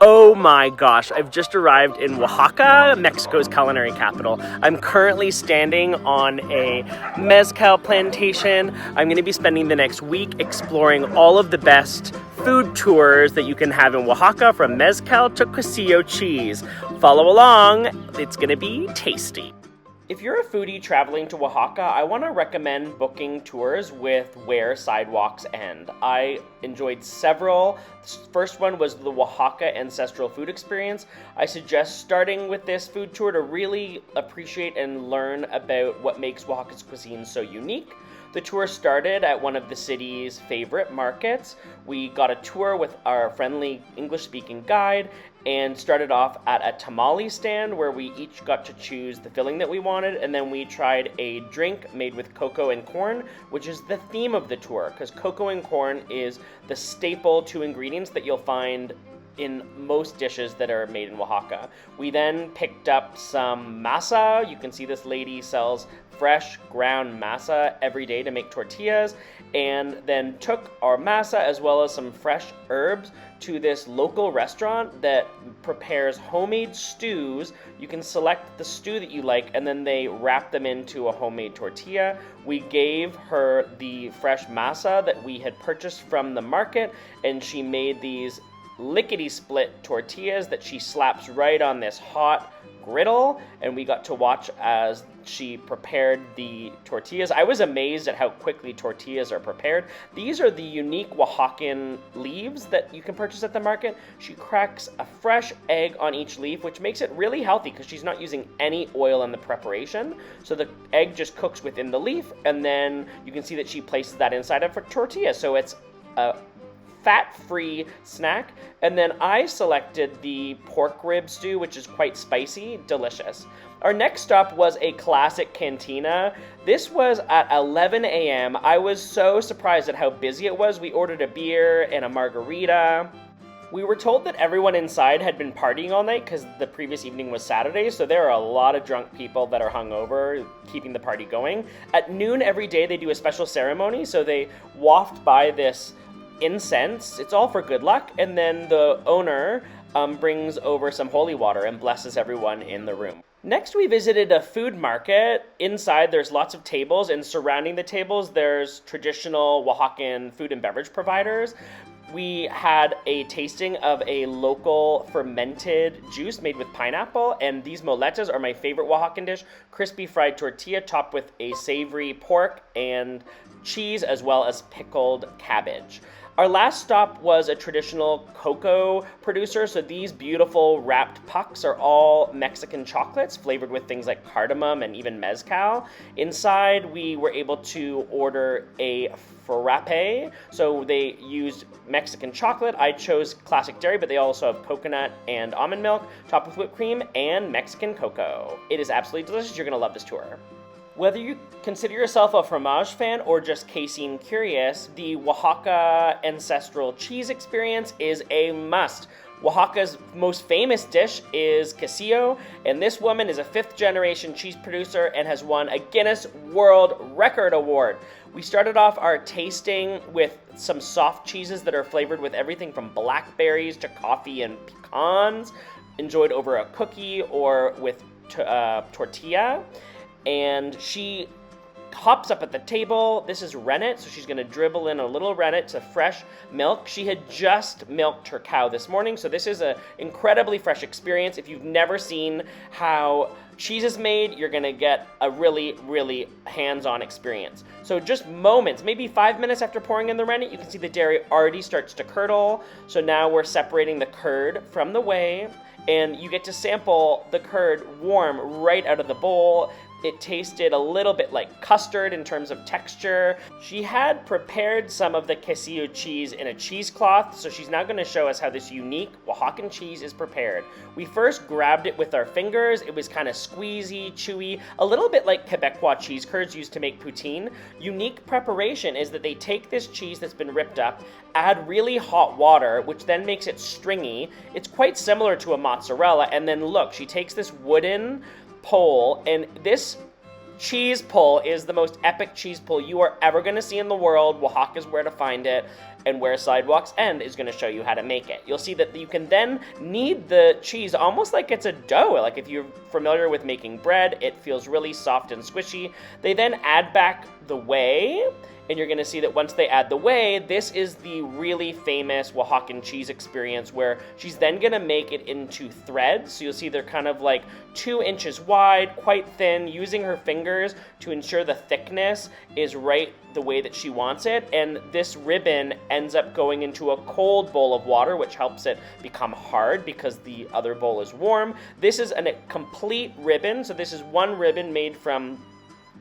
Oh my gosh, I've just arrived in Oaxaca, Mexico's culinary capital. I'm currently standing on a Mezcal plantation. I'm going to be spending the next week exploring all of the best food tours that you can have in Oaxaca, from Mezcal to Quesillo cheese. Follow along, it's going to be tasty. If you're a foodie traveling to Oaxaca, I want to recommend booking tours with Where Sidewalks End. I enjoyed several. The first one was the Oaxaca Ancestral food experience. I suggest starting with this food tour to really appreciate and learn about what makes Oaxaca's cuisine so unique. The tour started at one of the city's favorite markets. We got a tour with our friendly English-speaking guide and started off at a tamale stand where we each got to choose the filling that we wanted, and then we tried a drink made with cocoa and corn, which is the theme of the tour, because cocoa and corn is the staple two ingredients that you'll find in most dishes that are made in Oaxaca. We then picked up some masa. You can see this lady sells fresh ground masa every day to make tortillas, and then took our masa as well as some fresh herbs to this local restaurant that prepares homemade stews. You can select the stew that you like, and then they wrap them into a homemade tortilla. We gave her the fresh masa that we had purchased from the market, and she made these lickety-split tortillas that she slaps right on this hot griddle, and we got to watch as she prepared the tortillas. I was amazed at how quickly tortillas are prepared. These are the unique Oaxacan leaves that you can purchase at the market. She cracks a fresh egg on each leaf, which makes it really healthy because she's not using any oil in the preparation. So the egg just cooks within the leaf, and then you can see that she places that inside of a tortilla. So it's a fat-free snack. And then I selected the pork rib stew, which is quite spicy, delicious. Our next stop was a classic cantina. This was at 11 a.m. I was so surprised at how busy it was. We ordered a beer and a margarita. We were told that everyone inside had been partying all night because the previous evening was Saturday, so there are a lot of drunk people that are hungover, keeping the party going. At noon every day they do a special ceremony, so they waft by this incense. It's all for good luck, and then the owner brings over some holy water and blesses everyone in the room. Next, we visited a food market. Inside, there's lots of tables, and surrounding the tables, there's traditional Oaxacan food and beverage providers. We had a tasting of a local fermented juice made with pineapple, and these moletas are my favorite Oaxacan dish. Crispy fried tortilla topped with a savory pork and cheese, as well as pickled cabbage. Our last stop was a traditional cocoa producer, so these beautiful wrapped pucks are all Mexican chocolates flavored with things like cardamom and even mezcal. Inside, we were able to order a frappe, so they used Mexican chocolate. I chose classic dairy, but they also have coconut and almond milk, topped with whipped cream and Mexican cocoa. It is absolutely delicious. You're gonna love this tour. Whether you consider yourself a fromage fan or just casein curious, the Oaxaca Ancestral cheese experience is a must. Oaxaca's most famous dish is Quesillo, and this woman is a fifth-generation cheese producer and has won a Guinness World Record Award. We started off our tasting with some soft cheeses that are flavored with everything from blackberries to coffee and pecans, enjoyed over a cookie or with tortilla. And she hops up at the table. This is rennet, so she's going to dribble in a little rennet to fresh milk. She had just milked her cow this morning, so this is an incredibly fresh experience. If you've never seen how cheese is made, you're going to get a really, really hands-on experience. So just moments, maybe 5 minutes after pouring in the rennet, you can see the dairy already starts to curdle. So now we're separating the curd from the whey, and you get to sample the curd warm right out of the bowl. It tasted a little bit like custard in terms of texture. She had prepared some of the quesillo cheese in a cheesecloth, so she's now going to show us how this unique Oaxacan cheese is prepared. We first grabbed it with our fingers. It was kind of squeezy, chewy, a little bit like Quebecois cheese curds used to make poutine. Unique preparation is that they take this cheese that's been ripped up, add really hot water, which then makes it stringy. It's quite similar to a mozzarella, and then look, she takes this wooden pole, and this cheese pull is the most epic cheese pull you are ever going to see in the world. Oaxaca is where to find it. and where sidewalks end is going to show you how to make it. You'll see that you can then knead the cheese almost like it's a dough. Like if you're familiar with making bread, it feels really soft and squishy. They then add back the whey, and you're going to see that once they add the whey, this is the really famous Oaxacan cheese experience where she's then going to make it into threads. So you'll see they're kind of like 2 inches wide, quite thin, using her fingers to ensure the thickness is right the way that she wants it. And this ribbon ends up going into a cold bowl of water, which helps it become hard because the other bowl is warm. This is a complete ribbon. So this is one ribbon made from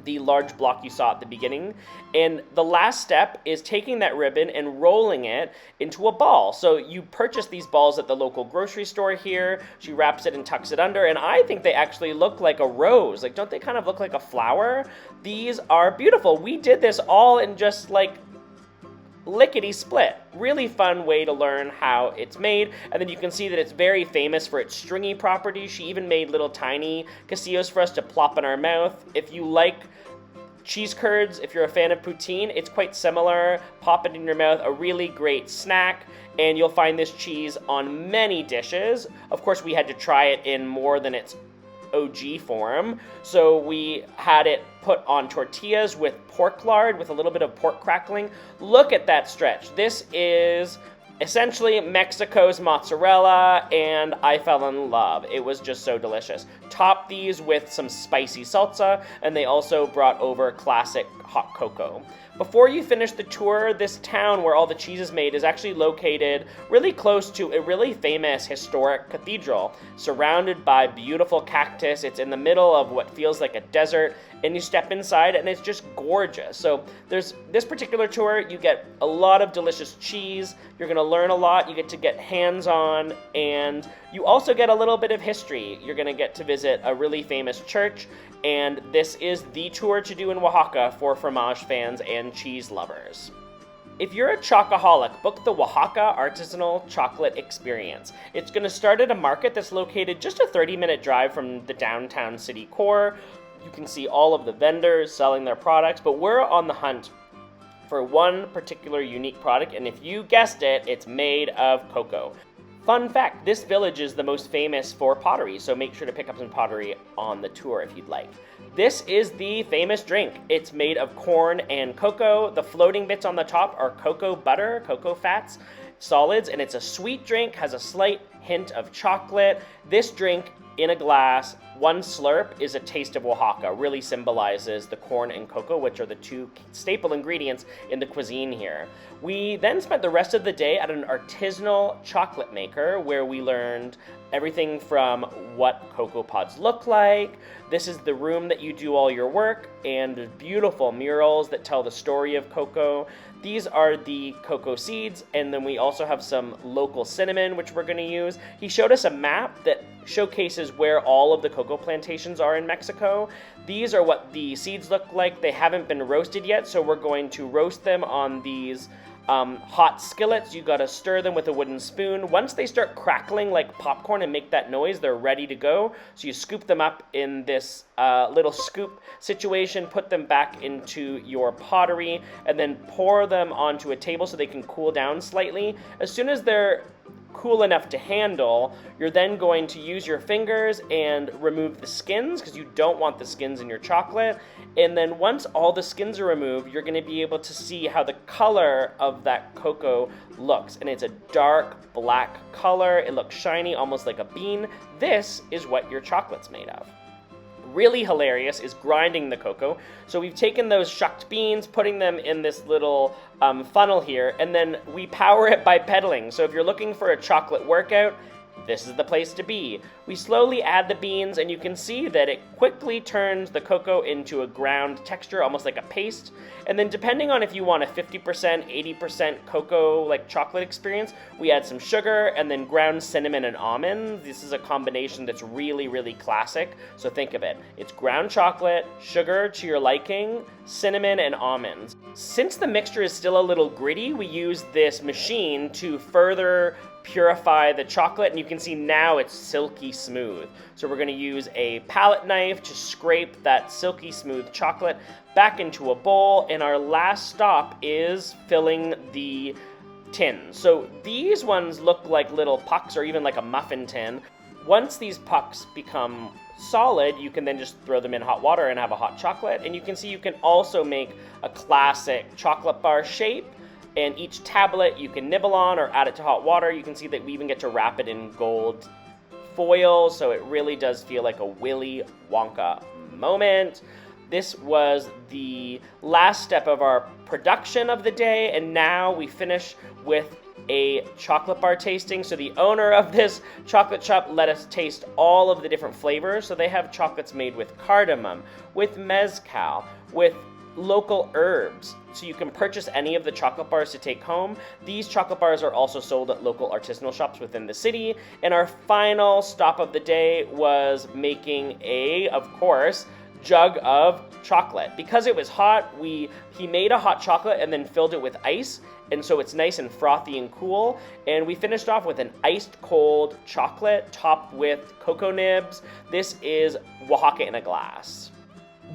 the large block you saw at the beginning. And the last step is taking that ribbon and rolling it into a ball. So you purchase these balls at the local grocery store here. She wraps it and tucks it under, and I think they actually look like a rose. Like, don't they kind of look like a flower? These are beautiful. We did this all in just like lickety split. Really fun way to learn how it's made. And then you can see that it's very famous for its stringy properties. She even made little tiny quesillos for us to plop in our mouth. If you like cheese curds, if you're a fan of poutine, it's quite similar. Pop it in your mouth, a really great snack. And you'll find this cheese on many dishes. Of course, we had to try it in more than its OG form. So we had it put on tortillas with pork lard with a little bit of pork crackling. Look at that stretch. This is essentially Mexico's mozzarella, and I fell in love. It was just so delicious. Top these with some spicy salsa, and they also brought over classic hot cocoa. Before you finish the tour, this town where all the cheese is made is actually located really close to a really famous historic cathedral, surrounded by beautiful cactus. It's in the middle of what feels like a desert, and you step inside and it's just gorgeous. So there's this particular tour, you get a lot of delicious cheese, you're gonna learn a lot, you get to get hands-on, and you also get a little bit of history. You're gonna get to visit a really famous church, and this is the tour to do in Oaxaca for fromage fans and cheese lovers. If you're a chocoholic, book the Oaxaca Artisanal Chocolate Experience. It's going to start at a market that's located just a 30-minute drive from the downtown city core. You can see all of the vendors selling their products, but we're on the hunt for one particular unique product, and if you guessed it, it's made of cocoa. Fun fact, this village is the most famous for pottery, so make sure to pick up some pottery on the tour if you'd like. This is the famous drink. It's made of corn and cocoa. The floating bits on the top are cocoa butter, cocoa fats, solids, and it's a sweet drink, has a slight hint of chocolate. This drink in a glass, one slurp is a taste of Oaxaca, really symbolizes the corn and cocoa, which are the two staple ingredients in the cuisine here. We then spent the rest of the day at an artisanal chocolate maker where we learned everything from what cocoa pods look like. This is the room that you do all your work, and beautiful murals that tell the story of cocoa. These are the cocoa seeds, and then we also have some local cinnamon, which we're going to use. He showed us a map that showcases where all of the cocoa plantations are in Mexico. These are what the seeds look like. They haven't been roasted yet, so we're going to roast them on these hot skillets. You gotta stir them with a wooden spoon. Once they start crackling like popcorn and make that noise, they're ready to go. So you scoop them up in this little scoop situation, put them back into your pottery, and then pour them onto a table so they can cool down slightly. As soon as they're cool enough to handle, you're then going to use your fingers and remove the skins, because you don't want the skins in your chocolate. And then once all the skins are removed, you're going to be able to see how the color of that cocoa looks. And it's a dark black color. It looks shiny, almost like a bean. This is what your chocolate's made of. Really hilarious is grinding the cocoa. So we've taken those shucked beans, putting them in this little funnel here, and then we power it by pedaling. So if you're looking for a chocolate workout, this is the place to be. We slowly add the beans, and you can see that it quickly turns the cocoa into a ground texture, almost like a paste. And then depending on if you want a 50%, 80% cocoa like chocolate experience, we add some sugar and then ground cinnamon and almonds. This is a combination that's really, really classic. So think of it. It's ground chocolate, sugar to your liking, cinnamon, and almonds. Since the mixture is still a little gritty, we use this machine to further purify the chocolate, and you can see now it's silky smooth. So we're going to use a palette knife to scrape that silky smooth chocolate back into a bowl, and our last stop is filling the tins. So these ones look like little pucks or even like a muffin tin. Once these pucks become solid, you can then just throw them in hot water and have a hot chocolate. And you can see you can also make a classic chocolate bar shape, and each tablet you can nibble on or add it to hot water. You can see that we even get to wrap it in gold foil, so it really does feel like a Willy Wonka moment. This was the last step of our production of the day, and now we finish with a chocolate bar tasting. So the owner of this chocolate shop let us taste all of the different flavors. So they have chocolates made with cardamom, with mezcal, with local herbs. So you can purchase any of the chocolate bars to take home. These chocolate bars are also sold at local artisanal shops within the city. And our final stop of the day was making of course, jug of chocolate. Because it was hot, he made a hot chocolate and then filled it with ice, and so it's nice and frothy and cool. And we finished off with an iced cold chocolate topped with cocoa nibs. This is Oaxaca in a glass.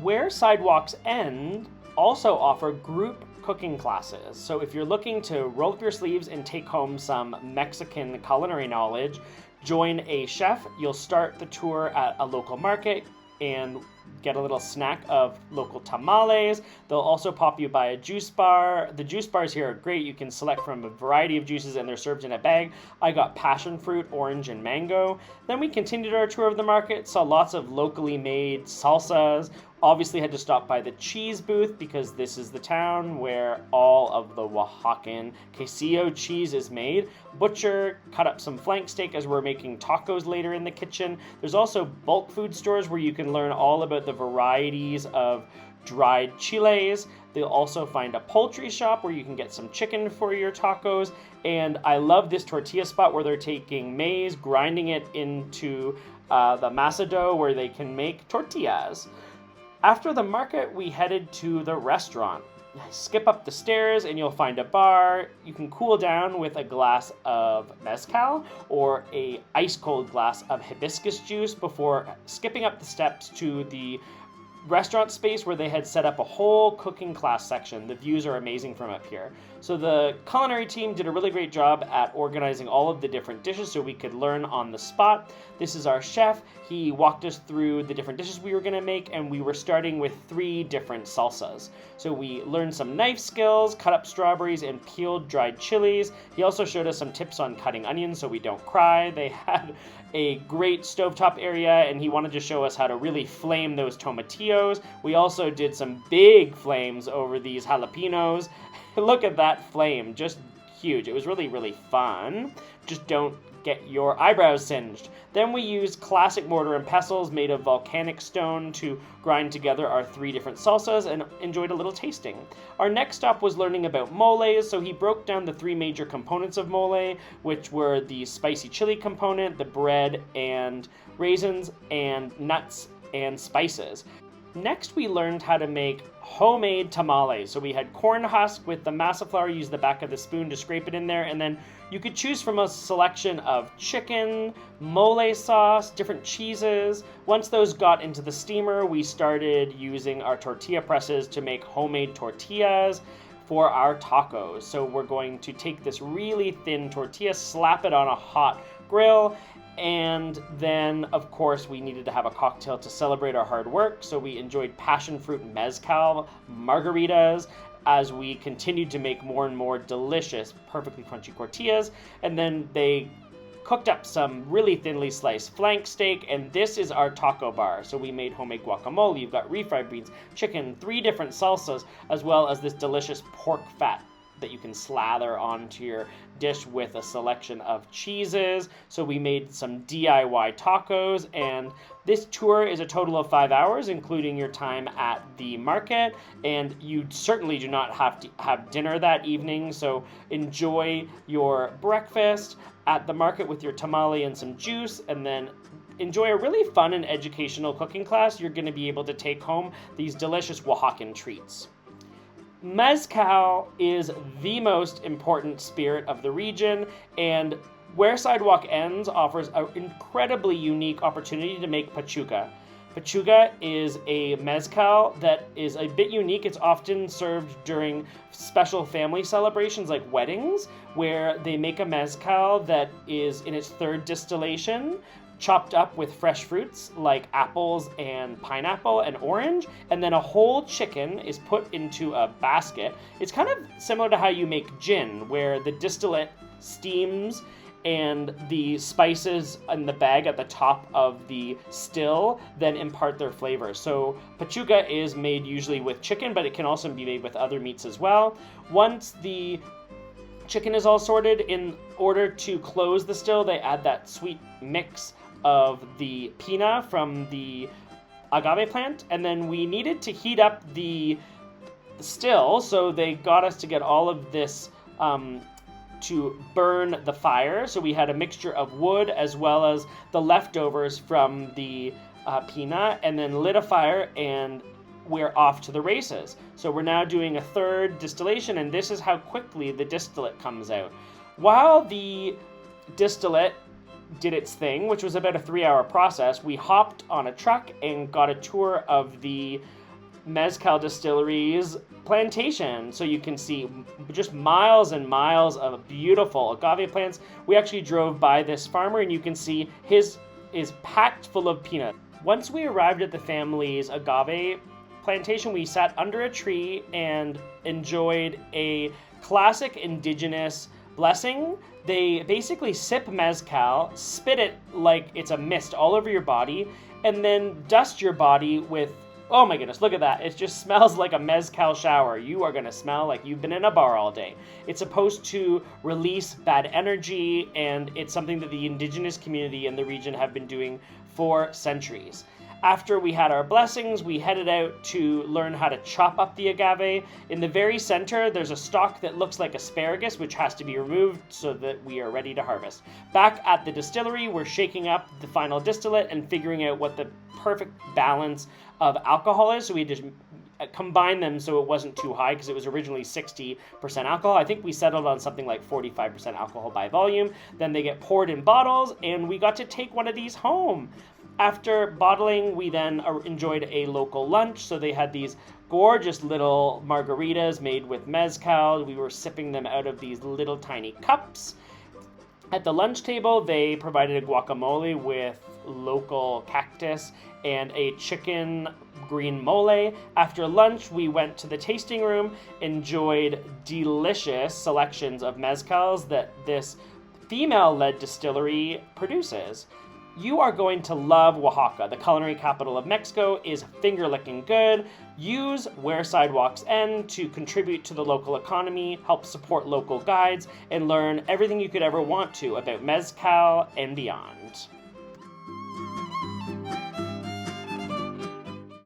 Where Sidewalks End also offer group cooking classes. So if you're looking to roll up your sleeves and take home some Mexican culinary knowledge, join a chef. You'll start the tour at a local market and get a little snack of local tamales. They'll also pop you by a juice bar. The juice bars here are great. You can select from a variety of juices and they're served in a bag. I got passion fruit, orange, and mango. Then we continued our tour of the market, saw lots of locally made salsas. Obviously had to stop by the cheese booth because this is the town where all of the Oaxacan Quesillo cheese is made. Butcher cut up some flank steak as we're making tacos later in the kitchen. There's also bulk food stores where you can learn all about the varieties of dried chiles. They'll also find a poultry shop where you can get some chicken for your tacos. And I love this tortilla spot where they're taking maize, grinding it into the masa dough where they can make tortillas. After the market, we headed to the restaurant. Skip up the stairs and you'll find a bar. You can cool down with a glass of mezcal or a ice cold glass of hibiscus juice before skipping up the steps to the restaurant space where they had set up a whole cooking class section. The views are amazing from up here. So the culinary team did a really great job at organizing all of the different dishes so we could learn on the spot. This is our chef. He walked us through the different dishes we were going to make, and we were starting with 3 different salsas. So we learned some knife skills, cut up strawberries, and peeled dried chilies. He also showed us some tips on cutting onions so we don't cry. They had a great stovetop area, and he wanted to show us how to really flame those tomatillos. We also did some big flames over these jalapenos. Look at that flame, just huge. It was really, really fun. Just don't get your eyebrows singed. Then we used classic mortar and pestles made of volcanic stone to grind together our 3 different salsas and enjoyed a little tasting. Our next stop was learning about moles, so he broke down the 3 major components of mole, which were the spicy chili component, the bread and raisins, and nuts and spices. Next, we learned how to make homemade tamales. So we had corn husk with the masa flour, use the back of the spoon to scrape it in there, and then you could choose from a selection of chicken, mole sauce, different cheeses. Once those got into the steamer, we started using our tortilla presses to make homemade tortillas for our tacos. So we're going to take this really thin tortilla, slap it on a hot grill, and then, of course, we needed to have a cocktail to celebrate our hard work, so we enjoyed passion fruit mezcal margaritas as we continued to make more and more delicious, perfectly crunchy tortillas. And then they cooked up some really thinly sliced flank steak, and this is our taco bar. So we made homemade guacamole, you've got refried beans, chicken, 3 different salsas, as well as this delicious pork fat that you can slather onto your dish with a selection of cheeses. So we made some DIY tacos, and this tour is a total of 5 hours, including your time at the market, and you certainly do not have to have dinner that evening, so enjoy your breakfast at the market with your tamale and some juice, and then enjoy a really fun and educational cooking class. You're going to be able to take home these delicious Oaxacan treats. Mezcal is the most important spirit of the region, and Where Sidewalk Ends offers an incredibly unique opportunity to make Pechuga. Pechuga is a mezcal that is a bit unique. It's often served during special family celebrations like weddings, where they make a mezcal that is in its third distillation, chopped up with fresh fruits like apples and pineapple and orange, and then a whole chicken is put into a basket. It's kind of similar to how you make gin, where the distillate steams and the spices in the bag at the top of the still then impart their flavor. So Pechuga is made usually with chicken, but it can also be made with other meats as well. Once the chicken is all sorted, in order to close the still, they add that sweet mix of the pina from the agave plant, and then we needed to heat up the still, so they got us to get all of this to burn the fire. So we had a mixture of wood as well as the leftovers from the pina, and then lit a fire, and we're off to the races. So we're now doing a third distillation, and this is how quickly the distillate comes out. While the distillate did its thing, which was about a 3-hour process, we hopped on a truck and got a tour of the Mezcal distillery's plantation, so you can see just miles and miles of beautiful agave plants. We actually drove by this farmer, and you can see his is packed full of peanuts. Once we arrived at the family's agave plantation, we sat under a tree and enjoyed a classic indigenous blessing. They basically sip mezcal, spit it like it's a mist all over your body, and then dust your body with, oh my goodness, look at that. It just smells like a mezcal shower. You are going to smell like you've been in a bar all day. It's supposed to release bad energy, and it's something that the indigenous community in the region have been doing for centuries. After we had our blessings, we headed out to learn how to chop up the agave. In the very center, there's a stalk that looks like asparagus, which has to be removed so that we are ready to harvest. Back at the distillery, we're shaking up the final distillate and figuring out what the perfect balance of alcohol is. So we just combine them so it wasn't too high, because it was originally 60% alcohol. I think we settled on something like 45% alcohol by volume. Then they get poured in bottles, and we got to take one of these home. After bottling, we then enjoyed a local lunch. So they had these gorgeous little margaritas made with mezcal. We were sipping them out of these little tiny cups. At the lunch table, they provided a guacamole with local cactus and a chicken green mole. After lunch, we went to the tasting room, enjoyed delicious selections of mezcals that this female-led distillery produces. You are going to love Oaxaca. The culinary capital of Mexico is finger-licking good. Use Where Sidewalks End to contribute to the local economy, help support local guides, and learn everything you could ever want to about mezcal and beyond.